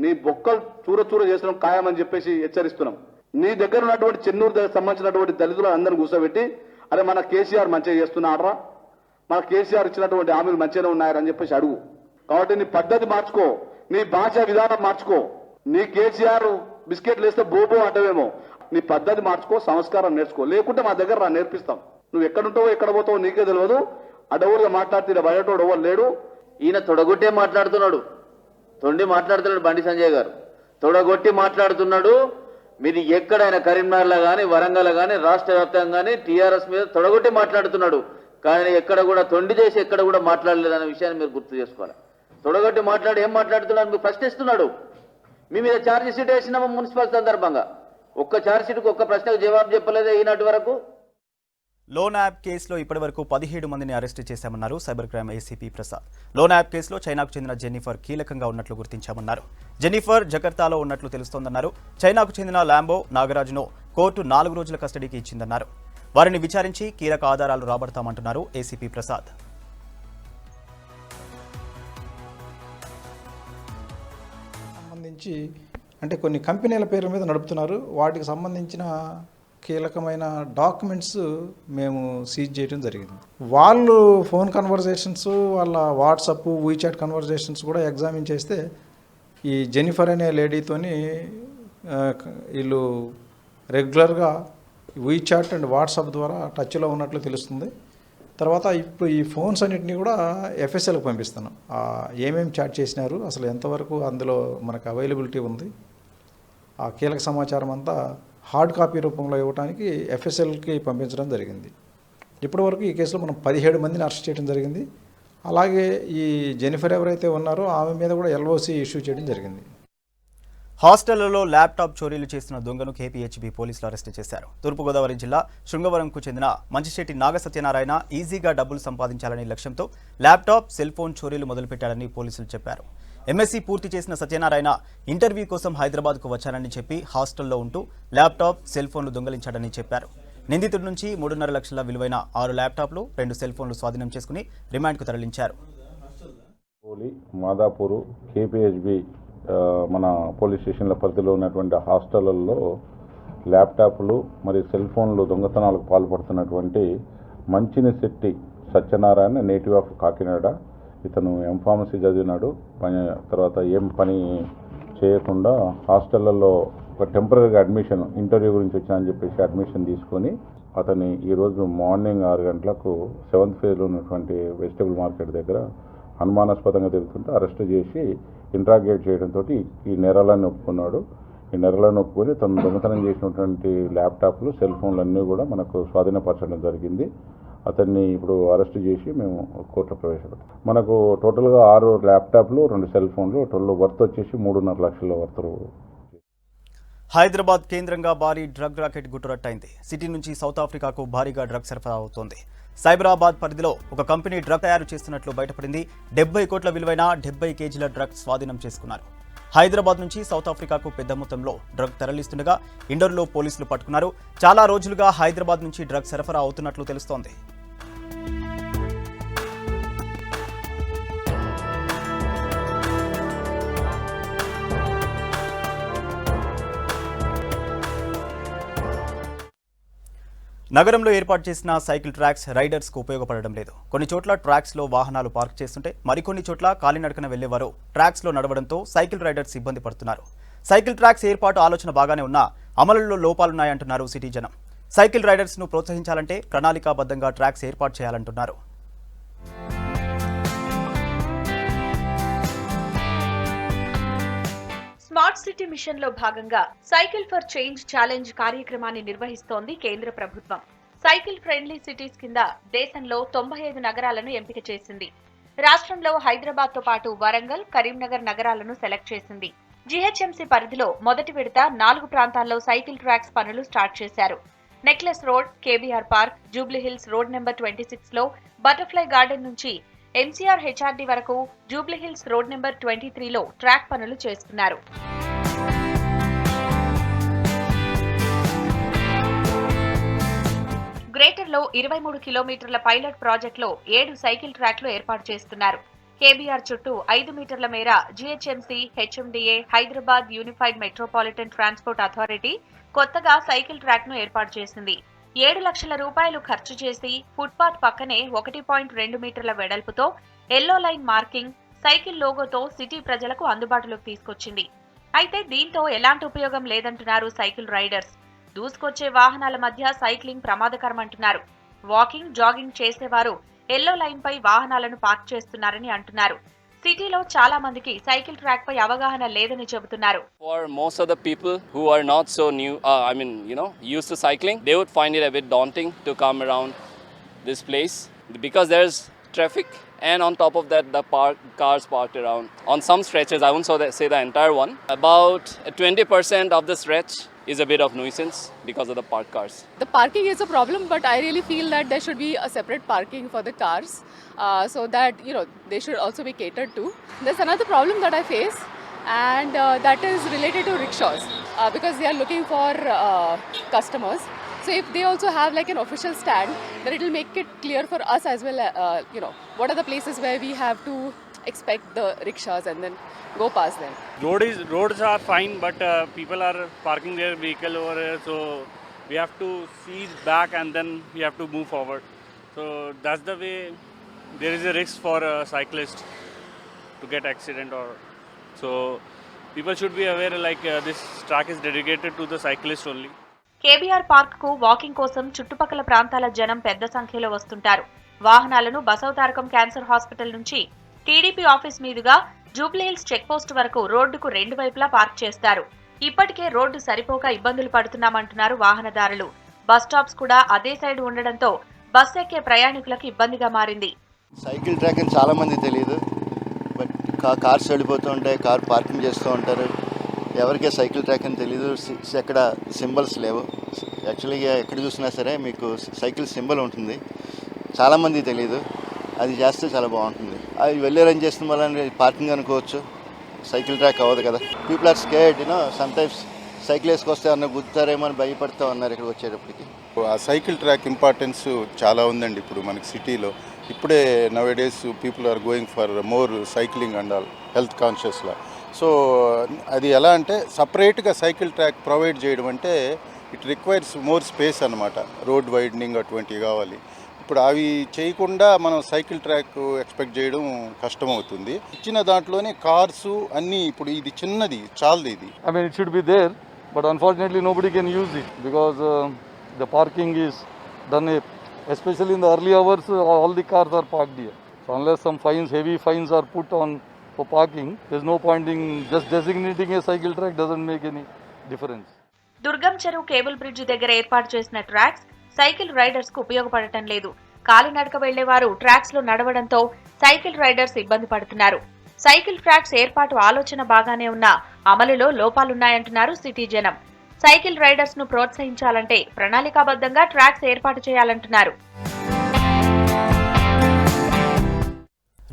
నీ బొక్కలు చూర చేస్తున్నాం ఖాయమని చెప్పేసి హెచ్చరిస్తున్నాం. నీ దగ్గర ఉన్నటువంటి చెన్నూరు దగ్గర సంబంధించినటువంటి దళితులు అందరిని కూర్చోబెట్టి అరే మన కేసీఆర్ మంచిగా చేస్తున్నాడరా, మన కేసీఆర్ ఇచ్చినటువంటి హామీలు మంచిగానే ఉన్నాయని చెప్పేసి అడుగు. కాబట్టి నీ పద్ధతి మార్చుకో, నీ భాష విధానం మార్చుకో. నీ కేసీఆర్ బిస్కెట్లు వేస్తే బోబో అంటవేమో. నీ పద్ధతి మార్చుకో, సంస్కారం నేర్చుకో. లేకుంటే మా దగ్గర నేర్పిస్తాం. నువ్వు ఎక్కడుంటావో ఎక్కడ పోతావో నీకే తెలియదు. అడవులుగా మాట్లాడితే బయటోడు ఎవరు లేడు. ఈయన తొడగొట్టే మాట్లాడుతున్నాడు, తొండి మాట్లాడుతున్నాడు. బండి సంజయ్ గారు తొడగొట్టి మాట్లాడుతున్నాడు. మీరు ఎక్కడైనా కరీంనగర్లో కానీ వరంగల్ కానీ రాష్ట్ర వ్యాప్తంగా కానీ టీఆర్ఎస్ మీద తొడగొట్టి మాట్లాడుతున్నాడు. కానీ ఎక్కడ కూడా తొండి చేసి ఎక్కడ కూడా మాట్లాడలేదన్న విషయాన్ని మీరు గుర్తు చేసుకోవాలి. తొడగొట్టి మాట్లాడి ఏం మాట్లాడుతున్నాడు మీరు ప్రశ్నిస్తున్నాడు. మీ మీద ఛార్జ్ షీట్ వేసినాము మున్సిపల్ సందర్భంగా. ఒక్క ఛార్జ్ షీట్కి ఒక్క ప్రశ్నకు జవాబు చెప్పలేదే ఈనాటి వరకు. లోన్ యాప్ కేసులో ఇప్పటివరకు 17 మందిని అరెస్టు చేశామన్నారు cyber crime ACP Prasad. Loan app కేసులో చైనాకు చెందిన జెన్నిఫర్ కీలకంగా ఉన్నట్లు గుర్తించామన్నారు. జెన్నిఫర్ జకర్తాలో ఉన్నట్లు తెలుస్తోందన్నారు. చైనాకు చెందిన ల్యాంబో నాగరాజును కోర్టు 4 రోజుల కస్టడీకి ఇచ్చిందన్నారు. వారిని విచారించి కీలక ఆధారాలు రాబడతామంటున్నారు ఏసీపీ ప్రసాద్. సంబంధించి అంటే కొన్ని కంపెనీల పేర్ల మీద నడుపుతున్నారు. వాటికి సంబంధించిన కీలకమైన డాక్యుమెంట్స్ మేము సీజ్ చేయడం జరిగింది. వాళ్ళు ఫోన్ కన్వర్జేషన్స్, వాళ్ళ వాట్సాప్, వీచాట్ కన్వర్జేషన్స్ కూడా ఎగ్జామిన్ చేస్తే ఈ జెన్నిఫర్ అనే లేడీతోని వీళ్ళు రెగ్యులర్గా వీచాట్ అండ్ వాట్సాప్ ద్వారా టచ్లో ఉన్నట్లు తెలుస్తుంది. తర్వాత ఇప్పుడు ఈ ఫోన్స్ అన్నింటినీ కూడా ఎఫ్ఎస్ఎల్కి పంపిస్తున్నాం. ఏమేమి చాట్ చేసినారు, అసలు ఎంతవరకు అందులో మనకు అవైలబిలిటీ ఉంది, ఆ కీలక సమాచారం అంతా హార్డ్ కాపీ రూపంలో ఇవ్వడానికి ఎఫ్ఎస్ఎల్కి పంపించడం జరిగింది. ఇప్పటివరకు ఈ కేసులో మనం 17 మందిని అరెస్ట్ చేయడం జరిగింది. అలాగే ఈ జెన్నిఫర్ ఎవరైతే ఉన్నారో ఆమె మీద కూడా ఎల్ఓసి ఇష్యూ చేయడం జరిగింది. హాస్టళ్లలో ల్యాప్టాప్ చోరీలు చేస్తున్న దొంగను కేపీహెచ్బీ పోలీసులు అరెస్టు చేశారు. తూర్పుగోదావరి జిల్లా శృంగవరంకు చెందిన మంచిశెట్టి నాగసత్యనారాయణ ఈజీగా డబ్బులు సంపాదించాలనే లక్ష్యంతో ల్యాప్టాప్, సెల్ ఫోన్ చోరీలు మొదలుపెట్టాడని పోలీసులు చెప్పారు. ఎంఎస్సీ పూర్తి చేసిన సత్యనారాయణ ఇంటర్వ్యూ కోసం హైదరాబాద్కు వచ్చానని చెప్పి హాస్టల్లో ఉంటూ ల్యాప్టాప్, సెల్ ఫోన్లు దొంగలించాడని చెప్పారు. నిందితుడి నుంచి 3.5 లక్షల విలువైన 6 ల్యాప్టాప్లు, 2 సెల్ ఫోన్లు స్వాధీనం చేసుకుని రిమాండ్కు తరలించారు. మాదాపూర్ కేపీహెచ్బీ మన పోలీస్ స్టేషన్ల పరిధిలో ఉన్నటువంటి హాస్టళ్లలో ల్యాప్టాప్లు మరియు సెల్ ఫోన్లు దొంగతనాలకు పాల్పడుతున్నటువంటి మంచినిశెట్టి సత్యనారాయణ, నేటివ్ ఆఫ్ కాకినాడ. ఇతను ఎంఫార్మసీ చదివినాడు. తర్వాత ఏం పని చేయకుండా హాస్టళ్లలో ఒక టెంపరీగా అడ్మిషన్, ఇంటర్వ్యూ గురించి వచ్చానని చెప్పేసి అడ్మిషన్ తీసుకొని అతన్ని ఈరోజు మార్నింగ్ 6 గంటలకు 7th ఫేజ్లో ఉన్నటువంటి వెజిటబుల్ మార్కెట్ దగ్గర అనుమానాస్పదంగా తిరుగుతుంటే అరెస్ట్ చేసి ఇంట్రాగేట్ చేయడంతో ఈ నేరాలను ఒప్పుకున్నాడు. ఈ నేరాలను ఒప్పుకొని తను దొంగతనం చేసినటువంటి ల్యాప్టాప్లు, సెల్ ఫోన్లు అన్నీ కూడా మనకు స్వాధీనపరచడం జరిగింది. అతన్ని ఇప్పుడు అరెస్ట్ చేసి మేము కోర్టులో ప్రవేశపెట్టాం. మనకు టోటల్గా 6 ల్యాప్టాప్లు, 2 సెల్ ఫోన్లు, టోటల్ వర్త్ వచ్చేసి 3.5 లక్షల వర్త్. హైదరాబాద్ కేంద్రంగా భారీ డ్రగ్ రాకెట్ గుట్టురట్టయింది. సిటీ నుంచి సౌత్ ఆఫ్రికాకు భారీగా డ్రగ్ సరఫరా అవుతోంది. సైబరాబాద్ పరిధిలో ఒక కంపెనీ డ్రగ్ తయారు చేస్తున్నట్లు బయటపడింది. 70 కోట్ల విలువైన 70 కేజీల డ్రగ్ స్వాధీనం చేసుకున్నారు. హైదరాబాద్ నుంచి సౌత్ ఆఫ్రికాకు పెద్ద మొత్తంలో డ్రగ్ తరలిస్తుండగా ఇండోర్లో పోలీసులు పట్టుకున్నారు. చాలా రోజులుగా హైదరాబాద్ నుంచి డ్రగ్ సరఫరా అవుతున్నట్లు తెలుస్తోంది. నగరంలో ఏర్పాటు చేసిన సైకిల్ ట్రాక్స్ రైడర్స్కు ఉపయోగపడడం లేదు. కొన్ని చోట్ల ట్రాక్స్లో వాహనాలు పార్క్ చేస్తుంటే మరికొన్ని చోట్ల కాలినడకన వెళ్లేవారు ట్రాక్స్లో నడవడంతో సైకిల్ రైడర్స్ ఇబ్బంది పడుతున్నారు. సైకిల్ ట్రాక్స్ ఏర్పాటు ఆలోచన బాగానే ఉన్నా అమలులో లోపాలున్నాయంటున్నారు సిటీ జనం. సైకిల్ రైడర్స్ను ప్రోత్సహించాలంటే ప్రణాళికాబద్ధంగా ట్రాక్స్ ఏర్పాటు చేయాలంటున్నారు. స్మార్ట్ సిటీ మిషన్ లో భాగంగా సైకిల్ ఫర్ చేంజ్ ఛాలెంజ్ కార్యక్రమాన్ని నిర్వహిస్తోంది కేంద్ర ప్రభుత్వం. సైకిల్ ఫ్రెండ్లీ సిటీస్ కింద దేశంలో 95 నగరాలను ఎంపిక చేసింది. రాష్ట్రంలో హైదరాబాద్ తో పాటు వరంగల్, కరీంనగర్ నగరాలను సెలెక్ట్ చేసింది. జీహెచ్ఎంసీ పరిధిలో మొదటి విడత 4 ప్రాంతాల్లో సైకిల్ ట్రాక్స్ పనులు స్టార్ట్ చేశారు. Necklace road, KBR park, Jubilee Hills road number 26 లో బటర్ఫ్లై గార్డెన్ నుంచి ఎంసీఆర్ హెచ్ఆర్డీ వరకు జూబ్లీహిల్స్ రోడ్ నెంబర్ 23లో ట్రాక్ పనులు చేస్తున్నారు. గ్రేటర్లో 23 కిలోమీటర్ల పైలట్ ప్రాజెక్టులో 7 సైకిల్ ట్రాక్లు ఏర్పాటు చేస్తున్నారు. కేబీఆర్ చుట్టూ 5 మీటర్ల మేర GHMC, HMDA, Hyderabad unified metropolitan transport authority కొత్తగా సైకిల్ ట్రాక్ ను ఏర్పాటు చేసింది. 7 లక్షల రూపాయలు ఖర్చు చేసి ఫుట్పాత్ పక్కనే 1.2 మీటర్ల వెడల్పుతో ఎల్లో లైన్ మార్కింగ్, సైకిల్ లోగోతో సిటీ ప్రజలకు అందుబాటులోకి తీసుకొచ్చింది. అయితే దీంతో ఎలాంటి ఉపయోగం లేదంటున్నారు సైకిల్ రైడర్స్. దూసుకొచ్చే వాహనాల మధ్య సైక్లింగ్ ప్రమాదకరమంటున్నారు. వాకింగ్, జాగింగ్ చేసేవారు ఎల్లో లైన్ పై వాహనాలను పార్క్ చేస్తున్నారని అంటున్నారు. సిటీలో చాలా మందికి సైకిల్ ట్రాక్ పై అవగాహన లేదని చెబుతున్నారు. For most of the people who are not so new, used to cycling, they would find it a bit daunting to come around this place because there's traffic, and on top of that, the cars parked around. On some stretches, I won't say the entire one, about 20% of the stretch is a bit of nuisance because of the parked cars. The parking is a problem, but I really feel that there should be a separate parking for the cars, so that they should also be catered to. There's another problem that I face, and that is related to rickshaws, because they are looking for customers. So if they also have like an official stand, then it will make it clear for us as well. What are the places where we have to expect the rickshaws and then go past them. Roads are fine, but people are parking their vehicle over here, so we have to see back and then we have to move forward. So that's the way. There is a risk for a cyclist to get accident, or so people should be aware this track is dedicated to the cyclist only. KBR park కు వాకింగ్ కోసం చుట్టుపక్కల ప్రాంతాల జనం పెద్ద సంఖ్యలో వస్తుంటారు. వాహనాలను బసవతారకం క్యాన్సర్ హాస్పిటల్ నుంచి టీడీపీ ఆఫీస్ మీదుగా జూబ్లీహిల్స్ చెక్ పోస్ట్ వరకు రోడ్డుకు 2 వైపులా పార్క్ చేస్తారు. ఇప్పటికే రోడ్డు సరిపోక ఇబ్బందులు పడుతున్నామంటున్నారు వాహనదారులు. బస్ స్టాప్స్ కూడా అదే సైడ్ ఉండడంతో బస్ ఎక్కే ప్రయాణికులకు ఇబ్బందిగా మారింది. సైకిల్ ట్రాక్ అని చాలా మంది తెలియదు, బట్ కార్స్ వెళ్ళిపోతూ ఉంటాయి, కార్ పార్కింగ్ చేస్తూ ఉంటారు. ఎవరికే సైకిల్ ట్రాక్ అని తెలియదు. ఎక్కడ సింబల్స్ లేవు. యాక్చువల్గా ఎక్కడ చూసినా సరే మీకు సైకిల్ సింబల్ ఉంటుంది, చాలామంది తెలియదు. అది చేస్తే చాలా బాగుంటుంది. అది వెళ్ళి అరేంజ్ చేసిన వల్ల పార్కింగ్ అనుకోవచ్చు, సైకిల్ ట్రాక్ అవ్వదు కదా. People are scared, sometimes cycle వేసుకొస్తే అన్న గుద్దుతారేమో అని భయపడుతూ ఉన్నారు ఇక్కడికి వచ్చేటప్పటికి. ఆ సైకిల్ ట్రాక్ ఇంపార్టెన్స్ చాలా ఉందండి ఇప్పుడు మనకి సిటీలో. ఇప్పుడే nowadays people are going for more cycling and all, health కాన్షియస్లా. సో అది ఎలా అంటే సపరేట్గా సైకిల్ ట్రాక్ ప్రొవైడ్ చేయడం అంటే ఇట్ రిక్వైర్స్ మోర్ స్పేస్ అనమాట. రోడ్ వైడనింగ్ అటువంటివి కావాలి. ఇప్పుడు అవి చేయకుండా మనం సైకిల్ ట్రాక్ ఎక్స్పెక్ట్ చేయడం కష్టమవుతుంది. ఇచ్చిన దాంట్లోనే కార్సు అన్నీ, ఇప్పుడు ఇది చిన్నది చాలదు ఇది. I mean it should be there, but unfortunately nobody can use it because the parking is done a, especially in the early hours, all the cars are parked here. So unless some fines, heavy fines are put on for parking, there's no point in just designating a cycle track, doesn't make any difference. దుర్గం చెరువు కేబుల్ బ్రిడ్జ్ దగ్గర ఏర్పాటు చేసిన ట్రాక్స్ సైకిల్ రైడర్స్ కు ఉపయోగపడటం లేదు. కాలినడక వెళ్లేవారు ట్రాక్స్ లో నడవడంతో సైకిల్ రైడర్స్ ఇబ్బంది పడుతున్నారు. సైకిల్ ట్రాక్స్ ఏర్పాటు ఆలోచన బాగానే ఉన్నా అమలులో లోపాలున్నాయంటున్నారు సిటీ జనం. సైకిల్ రైడర్స్ ను ప్రోత్సహించాలంటే ప్రణాళికాబద్ధంగా ట్రాక్స్ ఏర్పాటు చేయాలంటున్నారు.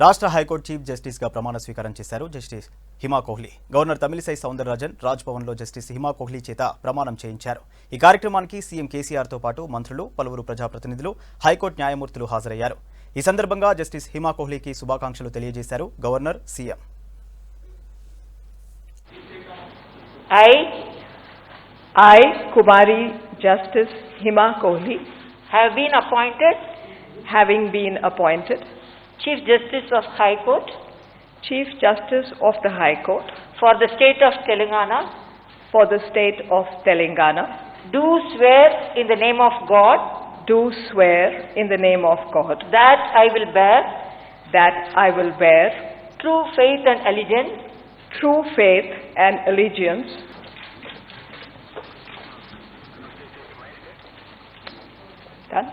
రాష్ట్ర హైకోర్టు చీఫ్ జస్టిస్ గా ప్రమాణ స్వీకారం చేశారు జస్టిస్ హిమా కోహ్లీ. గవర్నర్ తమిళిసై సౌందరరాజన్ రాజ్ భవన్ లో జస్టిస్ హిమా కోహ్లీ చేత ప్రమాణం చేయించారు. ఈ కార్యక్రమానికి సీఎం కేసీఆర్ తో పాటు మంత్రులు, పలువురు ప్రజాప్రతినిధులు, హైకోర్టు న్యాయమూర్తులు హాజరయ్యారు. ఈ సందర్భంగా జస్టిస్ హిమా కోహ్లీకి శుభాకాంక్షలు తెలియజేశారు governor, CM. I, Kumari Justice Hima Kohli, have been appointed, having been appointed, Chief Justice of High Court, Chief Justice of the High Court, for the State of Telangana, for the State of Telangana, do swear in the name of God, do swear in the name of God, that I will bear, true faith and allegiance, done.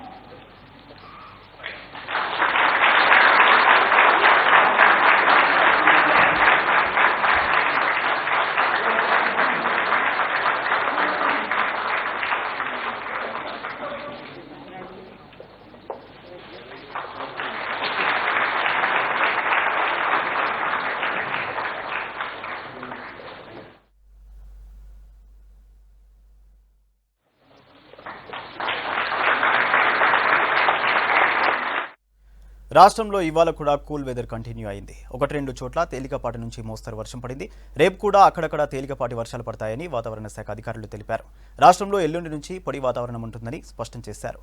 రాష్ట్రంలో ఇవాళ కూడా కూల్ వెదర్ కంటిన్యూ అయింది. 1-2 చోట్ల తేలికపాటి నుంచి మోస్తరు వర్షం పడింది. రేపు కూడా అక్కడక్కడ తేలికపాటి వర్షాలు పడతాయని వాతావరణ శాఖ అధికారులు తెలిపారు. రాష్ట్రంలో ఎల్లుండి నుంచి పొడి వాతావరణం ఉంటుందని స్పష్టం చేశారు.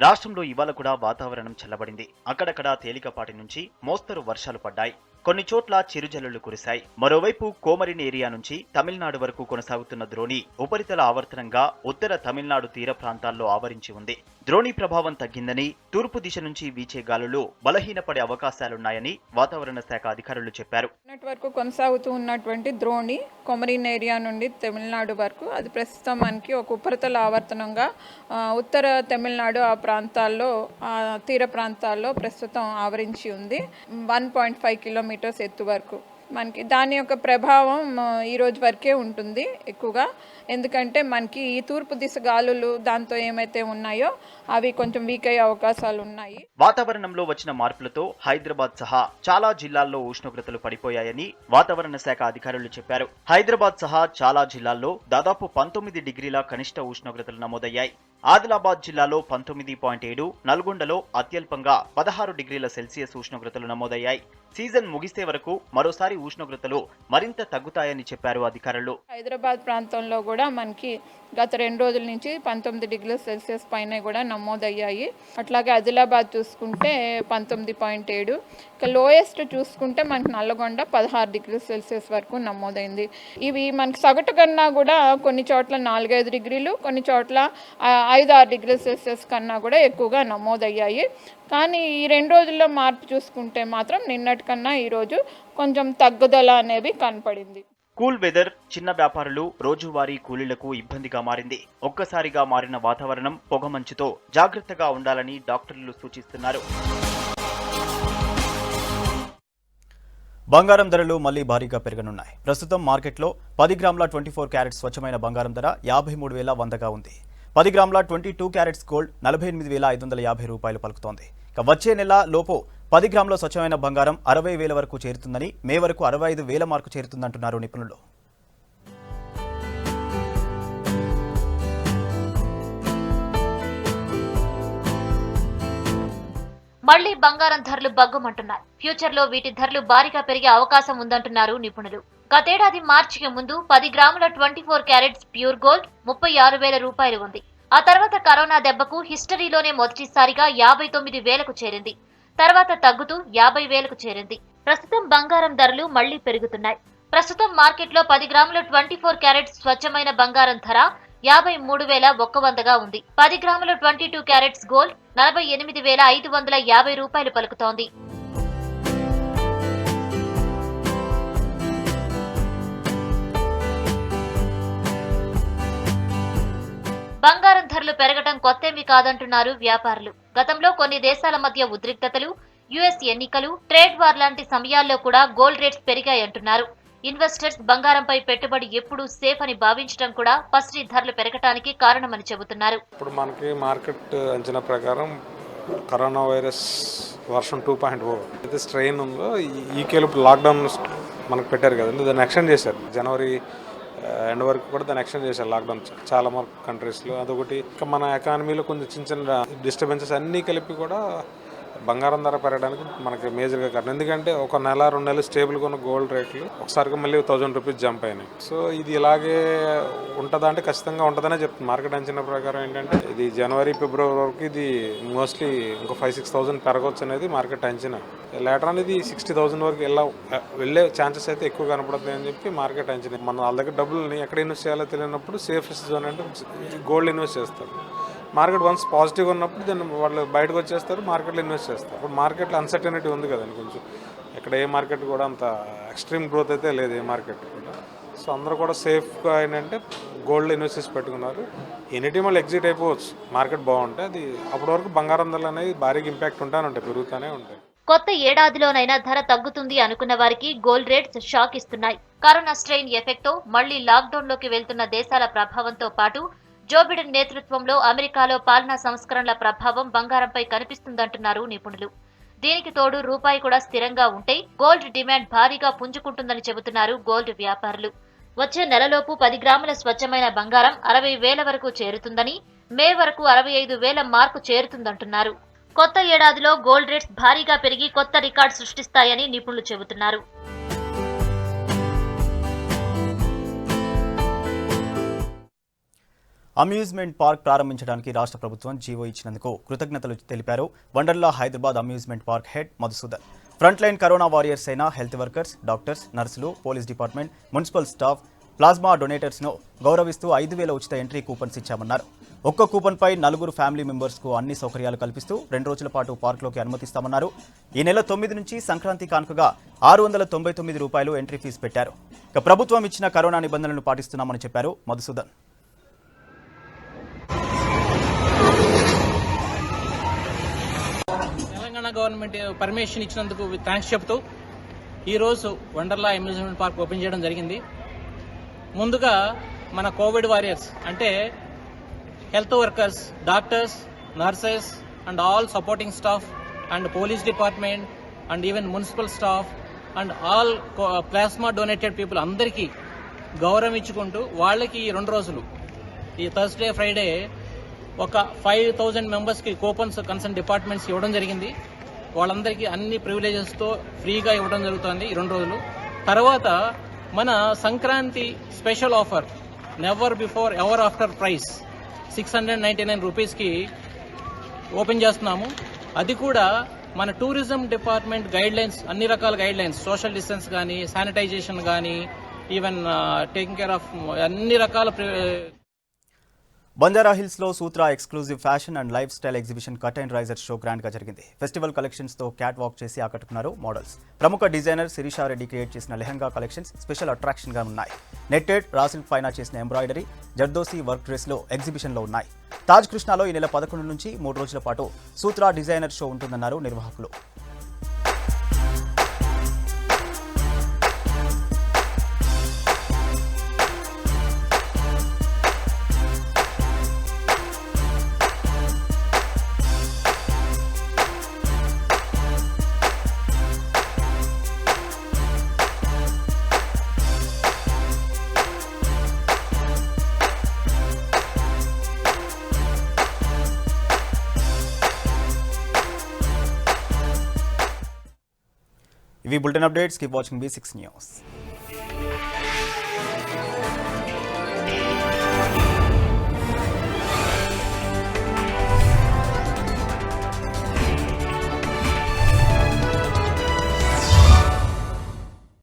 రాష్ట్రంలో ఇవాళ కూడా వాతావరణం చల్లబడింది. అక్కడక్కడ తేలికపాటి నుంచి మోస్తరు వర్షాలు పడ్డాయి. కొన్ని చోట్ల చిరుజల్లులు కురిశాయి. మరోవైపు కోమరిన్ ఏరియా నుంచి తమిళనాడు వరకు కొనసాగుతున్న ద్రోణి ఉపరితల ఆవర్తనంగా ఉత్తర తమిళనాడు తీర ప్రాంతాల్లో ఆవరించి ఉంది. ద్రోణి ప్రభావం తగ్గిందని, తూర్పు దిశ నుంచి వీచే గాలులు బలహీనపడే అవకాశాలున్నాయని వాతావరణ శాఖ అధికారులు చెప్పారు. వరకు కొనసాగుతూ ఉన్నటువంటి ద్రోణి కొమరిన్ ఏరియా నుండి తమిళనాడు వరకు అది ప్రస్తుతం మనకి ఒక ఉపరితల ఆవర్తనంగా ఉత్తర తమిళనాడు ఆ ప్రాంతాల్లో, ఆ తీర ప్రాంతాల్లో ప్రస్తుతం ఆవరించి ఉంది. 1.5 కిలోమీటర్స్ ఎత్తు వరకు మనకి దాని యొక్క ప్రభావం ఈ రోజు వరకే ఉంటుంది ఎక్కువగా. ఎందుకంటే మనకి ఈ తూర్పు దిశ గాలులు దాంతో ఏమైతే ఉన్నాయో అవి కొంచెం వీక్ అయ్యే అవకాశాలు ఉన్నాయి. వాతావరణంలో వచ్చిన మార్పులతో హైదరాబాద్ సహా చాలా జిల్లాల్లో ఉష్ణోగ్రతలు పడిపోయాయని వాతావరణ శాఖ అధికారులు చెప్పారు. హైదరాబాద్ సహా చాలా జిల్లాల్లో దాదాపు 19 డిగ్రీల కనిష్ట ఉష్ణోగ్రతలు నమోదయ్యాయి. ఆదిలాబాద్ జిల్లాలో 19.7, నల్గొండలో అత్యల్పంగా 16 డిగ్రీల సెల్సియస్ ఉష్ణోగ్రతలు నమోదయ్యాయి. సీజన్ ముగిసే వరకు మరోసారి ఉష్ణోగ్రతలు మరింత తగ్గుతాయని చెప్పారు అధికారులు. హైదరాబాద్ ప్రాంతంలో కూడా మనకి గత 2 రోజుల నుంచి 19 డిగ్రీల సెల్సియస్ పైన కూడా నమోదయ్యాయి. అట్లాగే ఆదిలాబాద్ చూసుకుంటే 19.7, ఇక లోయెస్ట్ చూసుకుంటే మనకి నల్లగొండ 16 డిగ్రీల సెల్సియస్ వరకు నమోదైంది. ఇవి మనకి సగటు కన్నా కూడా కొన్ని చోట్ల 4-5 డిగ్రీలు, కొన్ని చోట్ల 5-6 డిగ్రీల సెల్సియస్ కన్నా కూడా ఎక్కువగా నమోదయ్యాయి. కానీ ఈ 2 రోజుల్లో మార్పు చూసుకుంటే మాత్రం నిన్నటి కన్నా ఈరోజు కొంచెం తగ్గుదల అనేవి కనపడింది. కూల్ వెదర్ చిన్న వ్యాపారులు, రోజువారీ కూలీలకు ఇబ్బందిగా మారింది. ఒక్కసారిగా మారిన వాతావరణం, పొగమంచుతో జాగ్రత్తగా ఉండాలని డాక్టర్లు సూచిస్తున్నారు. బంగారం ధరలు మళ్లీ భారీగా పెరగనున్నాయి. ప్రస్తుతం మార్కెట్లో 10 గ్రాముల 24 క్యారెట్స్ స్వచ్ఛమైన బంగారం ధర 53,100గా ఉంది. 10 గ్రాముల 22 క్యారెట్స్ గోల్డ్ 48,550 రూపాయలు పలుకుతోంది. ఇక వచ్చే నెల లోపు 10 గ్రాముల స్వచ్ఛమైన బంగారం 60,000 వరకు చేరుతుందని, మే వరకు 65,000 మార్కు చేరుతుందంటున్నారు నిపుణులు. మళ్లీ బంగారం ధరలు బగ్గుమంటున్నాయి. ఫ్యూచర్ లో వీటి ధరలు భారీగా పెరిగే అవకాశం ఉందంటున్నారు నిపుణులు. గతేడాది మార్చికి ముందు 10 గ్రాముల 24 క్యారెట్స్ ప్యూర్ గోల్డ్ 36,000 రూపాయలు ఉంది. ఆ తర్వాత కరోనా దెబ్బకు హిస్టరీలోనే మొదటిసారిగా 59,000కు చేరింది. తర్వాత తగ్గుతూ 50,000కు చేరింది. ప్రస్తుతం బంగారం ధరలు మళ్లీ పెరుగుతున్నాయి. ప్రస్తుతం మార్కెట్లో 10 గ్రాముల 24 క్యారెట్స్ స్వచ్ఛమైన బంగారం ధర 53,100గా ఉంది. 10 గ్రాముల 22 క్యారెట్స్ గోల్డ్ 48,550 రూపాయలు పలుకుతోంది. బంగారం ధరలు పెరగడం కొత్తేమీ కాదంటున్నారు వ్యాపారులు. గతంలో కొన్ని దేశాల మధ్య ఉద్రిక్తతలు, యుఎస్ ఎన్నికలు, ట్రేడ్ వార్ లాంటి సమయాల్లో కూడా గోల్డ్ రేట్స్ పెరిగాయంటున్నారు. ఇన్వెస్టర్స్ బంగారంపై పెట్టుబడి ఎప్పుడూ సేఫ్ అని భావించడం కూడా పసిడి ధరలు పెరగడానికి కారణమని చెబుతున్నారు. ఇప్పుడు మనకి మార్కెట్ అంచనా ప్రకారం కరోనా వైరస్ వర్షన్ 2.0 అయితే స్ట్రెయిన్ ఉందో ఈకేలోపు లాక్డౌన్ మనకు పెట్టారు కదండి, దాన్ని ఎక్స్టెండ్ చేశారు. జనవరి ఎండ్ వరకు కూడా దాన్ని ఎక్స్టెండ్ చేశారు లాక్డౌన్ చాలా కంట్రీస్లో. అదొకటి ఇంకా మన ఎకానమీలో కొంచెం చిన్న చిన్న డిస్టర్బెన్సెస్ అన్నీ కలిపి కూడా బంగారం ధర పెరగడానికి మనకి మేజర్గా కారణం. ఎందుకంటే ఒక నెల 2 నెలలు స్టేబుల్గా ఉన్న గోల్డ్ రేట్లు ఒకసారిగా మళ్ళీ 1000 రూపీస్ జంప్ అయినాయి. సో ఇది ఇలాగే ఉంటుందా అంటే ఖచ్చితంగా ఉంటుందనే చెప్తుంది. మార్కెట్ అంచనా ప్రకారం ఏంటంటే ఇది జనవరి ఫిబ్రవరి వరకు ఇది మోస్ట్లీ ఇంకో 5-6,000 పెరగవచ్చు అనేది మార్కెట్ అంచనా. లేటర్ అనేది 60,000 వరకు వెళ్ళే ఛాన్సెస్ అయితే ఎక్కువ కనపడుతుంది అని చెప్పి మార్కెట్ అంచనా. మన వాళ్ళ దగ్గర డబ్బుల్ని ఎక్కడ ఇన్వెస్ట్ చేయాలో తెలియనప్పుడు సేఫెస్ట్ జోన్ అంటే గోల్డ్ ఇన్వెస్ట్ చేస్తారు. మార్కెట్ వన్స్ పాజిటివ్ ఉన్నప్పుడు దాన్ని వాళ్ళు బయటకు వచ్చేస్తారు, మార్కెట్లో ఇన్వెస్ట్ చేస్తారు. ఇప్పుడు మార్కెట్లో అన్సర్టనిటీ ఉంది కదండి కొంచెం. ఇక్కడ ఏ మార్కెట్ కూడా అంత ఎక్స్ట్రీమ్ గ్రోత్ అయితే లేదు ఏ మార్కెట్ కూడా. సో అందరూ కూడా సేఫ్గా ఏంటంటే గోల్డ్ ఇన్వెస్ట్ చేసి పెట్టుకున్నారు. ఎనీ వాళ్ళు ఎగ్జిట్ అయిపోవచ్చు మార్కెట్ బాగుంటే. అది అప్పటి వరకు బంగారం ధరలు అనేది భారీగా ఇంపాక్ట్ ఉంటానే ఉంటాయి, పెరుగుతూనే ఉంటాయి. కొత్త ఏడాదిలోనైనా ధర తగ్గుతుంది అనుకున్న వారికి గోల్డ్ రేట్స్ షాక్ ఇస్తున్నాయి. కరోనా స్ట్రెయిన్ ఎఫెక్ట్ తో మళ్లీ లాక్డౌన్ లోకి వెళ్తున్న దేశాల ప్రభావంతో పాటు జో బిడెన్ నేతృత్వంలో అమెరికాలో పాలనా సంస్కరణల ప్రభావం బంగారంపై కనిపిస్తుందంటున్నారు నిపుణులు. దీనికి తోడు రూపాయి కూడా స్థిరంగా ఉంటే గోల్డ్ డిమాండ్ భారీగా పుంజుకుంటుందని చెబుతున్నారు గోల్డ్ వ్యాపారులు. వచ్చే నెలలోపు 10 గ్రాముల స్వచ్ఛమైన బంగారం 60,000 వరకు చేరుతుందని, మే వరకు 65,000 మార్కు చేరుతుందంటున్నారు. కొత్త ఏడాదిలో గోల్డ్ రేట్స్ భారీగా పెరిగి కొత్త రికార్డు సృష్టిస్తాయని నిపుణులు చెబుతున్నారు. అమ్యూజ్మెంట్ పార్క్ ప్రారంభించడానికి రాష్ట్ర ప్రభుత్వం జీవో ఇచ్చినందుకు కృతజ్ఞతలు తెలిపారు Wonderla Hyderabad amusement park head Madhusudan. Front line corona warriors అయిన హెల్త్ వర్కర్స్, డాక్టర్స్, నర్సులు, police department, municipal staff, plasma డొనేటర్స్ను గౌరవిస్తూ 5,000 ఉచిత ఎంట్రీ కూపన్స్ ఇచ్చామన్నారు. ఒక్క కూపన్పై 4 ఫ్యామిలీ మెంబర్స్కు అన్ని సౌకర్యాలు కల్పిస్తూ 2 రోజుల పాటు పార్కులోకి అనుమతిస్తామన్నారు. ఈ నెల 9 నుంచి సంక్రాంతి కానుకగా 699 రూపాయలు ఎంట్రీ ఫీజు పెట్టారు. ఇక ప్రభుత్వం ఇచ్చిన కరోనా నిబంధనలను పాటిస్తున్నామని చెప్పారు మధుసూదన్. తెలంగాణ గవర్నమెంట్ పర్మిషన్ ఇచ్చినందుకు థ్యాంక్స్ చెప్తూ ఈరోజు వండర్లా అమ్యూజ్మెంట్ పార్క్ ఓపెన్ చేయడం జరిగింది. ముందుగా మన కోవిడ్ వారియర్స్ అంటే health workers, doctors, nurses and all supporting staff and police department and even municipal staff and all plasma donated people అందరికీ గౌరవం ఇచ్చుకుంటూ వాళ్ళకి 2 రోజులు ఈ థర్స్డే, ఫ్రైడే ఒక 5,000 మెంబర్స్కి కూపన్స్ కన్సర్న్ డిపార్ట్మెంట్స్ ఇవ్వడం జరిగింది. వాళ్ళందరికీ అన్ని ప్రివిలేజెస్తో ఫ్రీగా ఇవ్వడం జరుగుతుంది ఈ 2 రోజులు. తర్వాత మన Sankranti special offer never before ever after price 699 రూపీస్కి ఓపెన్ చేస్తున్నాము. అది కూడా మన టూరిజం డిపార్ట్మెంట్ గైడ్ లైన్స్, అన్ని రకాల గైడ్ లైన్స్, సోషల్ డిస్టెన్స్ కానీ, శానిటైజేషన్ కానీ, ఈవెన్ టేకింగ్ కేర్ ఆఫ్ అన్ని రకాల. బంజారాహిల్స్ లో Sutra exclusive fashion and lifestyle exhibition curtain raiser show grand గా జరిగింది. ఫెస్టివల్ కలెక్షన్స్ తో క్యాట్ వాక్ చేసి ఆకట్టుకున్నారు మోడల్స్. ప్రముఖ డిజైనర్ శిరీషారెడ్డి క్రియేట్ చేసిన లెహంగా కలెక్షన్స్ స్పెషల్ అట్రాక్షన్ గా ఉన్నాయి. నెట్టెడ్, రాసిల్క్ పైన చేసిన ఎంబ్రాయిడరీ, జర్దోసి వర్క్ డ్రెస్ లో ఎగ్జిబిషన్ లో ఉన్నాయి. తాజ్ కృష్ణాలో ఈ నెల 11 నుంచి 3 రోజుల పాటు సూత్రా డిజైనర్ షో ఉంటుందన్నారు నిర్వాహకులు. ఇవి bulletin updates. Keep watching B6 News.